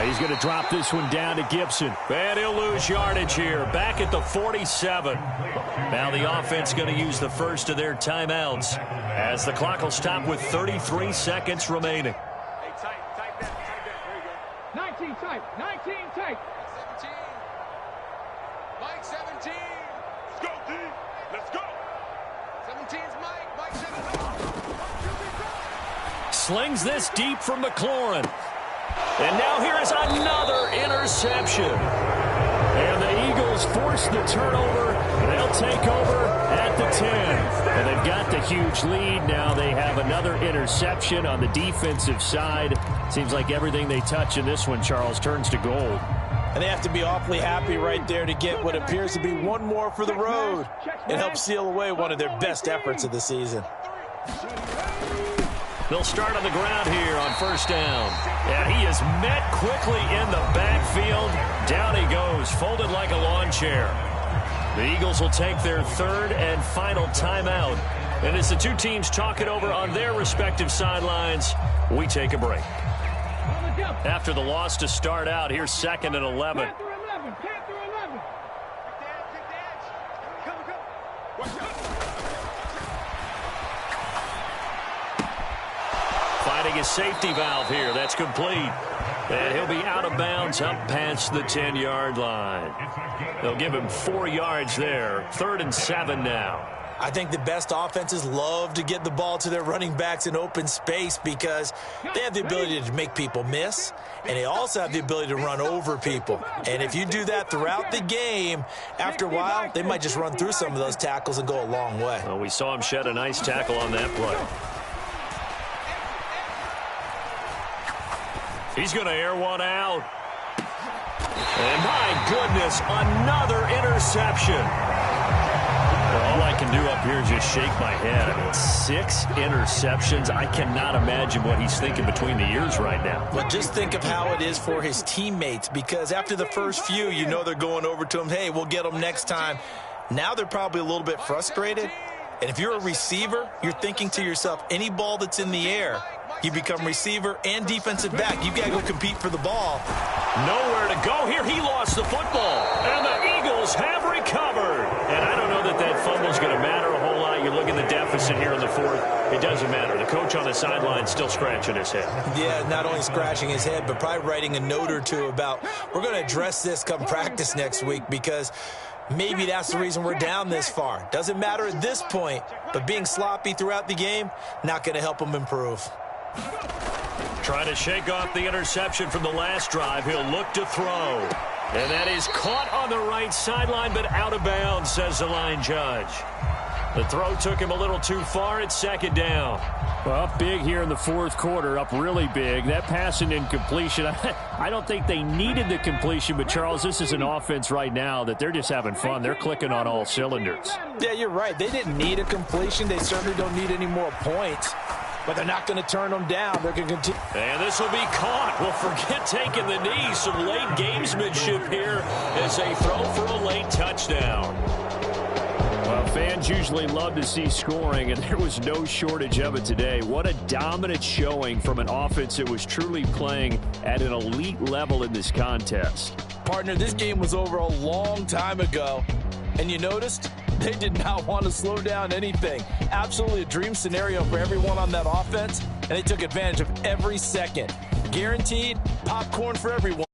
He's going to drop this one down to Gibson. And he'll lose yardage here. Back at the 47. Now the offense going to use the first of their timeouts as the clock will stop with 33 seconds remaining. Hey, tight that. There you go. 19 tight. 19 tight. 17. Mike 17. Let's go, D. Let's go. 17's Mike. Mike 17. Slings this deep from McLaurin. And now here is another interception. And the Eagles force the turnover. They'll take over at the 10. And they've got the huge lead. Now they have another interception on the defensive side. Seems like everything they touch in this one, Charles, turns to gold. And they have to be awfully happy right there to get what appears to be one more for the road and help seal away one of their best efforts of the season. They'll start on the ground here on 1st down. And he is met quickly in the backfield. Down he goes, folded like a lawn chair. The Eagles will take their 3rd and final timeout. And as the two teams talk it over on their respective sidelines, we take a break. After the loss to start out, here's 2nd and 11. Finding his safety valve here. That's complete. And he'll be out of bounds up past the 10-yard line. They'll give him 4 yards there. 3rd and 7 now. I think the best offenses love to get the ball to their running backs in open space because they have the ability to make people miss, and they also have the ability to run over people. And if you do that throughout the game, after a while, they might just run through some of those tackles and go a long way. Well, we saw him shed a nice tackle on that play. He's going to air one out. And my goodness, another interception. All I can do up here is just shake my head. I mean, 6 interceptions. I cannot imagine what he's thinking between the ears right now. Well, just think of how it is for his teammates, because after the first few, you know they're going over to him, hey, we'll get them next time. Now they're probably a little bit frustrated. And if you're a receiver, you're thinking to yourself, any ball that's in the air, you become receiver and defensive back. You've got to go compete for the ball. Nowhere to go here. He lost the football. And the Eagles have recovered. And I don't know that that fumble's going to matter a whole lot. You look at the deficit here in the 4th. It doesn't matter. The coach on the sideline still scratching his head. Yeah, not only scratching his head, but probably writing a note or two about, we're going to address this come practice next week, because maybe that's the reason we're down this far. Doesn't matter at this point, but being sloppy throughout the game, not going to help them improve. Trying to shake off the interception from the last drive. He'll look to throw. And that is caught on the right sideline, but out of bounds, says the line judge. The throw took him a little too far. It's 2nd down. Well, up big here in the 4th quarter, up really big. That pass and incompletion, I don't think they needed the completion, but, Charles, this is an offense right now that they're just having fun. They're clicking on all cylinders. Yeah, you're right. They didn't need a completion. They certainly don't need any more points. But they're not going to turn them down. They're going to continue. And this will be caught. Well, forget taking the knee. Some late gamesmanship here as they throw for a late touchdown. Well, fan Fans usually love to see scoring, and there was no shortage of it today. What a dominant showing from an offense that was truly playing at an elite level in this contest. Partner, this game was over a long time ago, and you noticed they did not want to slow down anything. Absolutely a dream scenario for everyone on that offense, and they took advantage of every second. Guaranteed popcorn for everyone.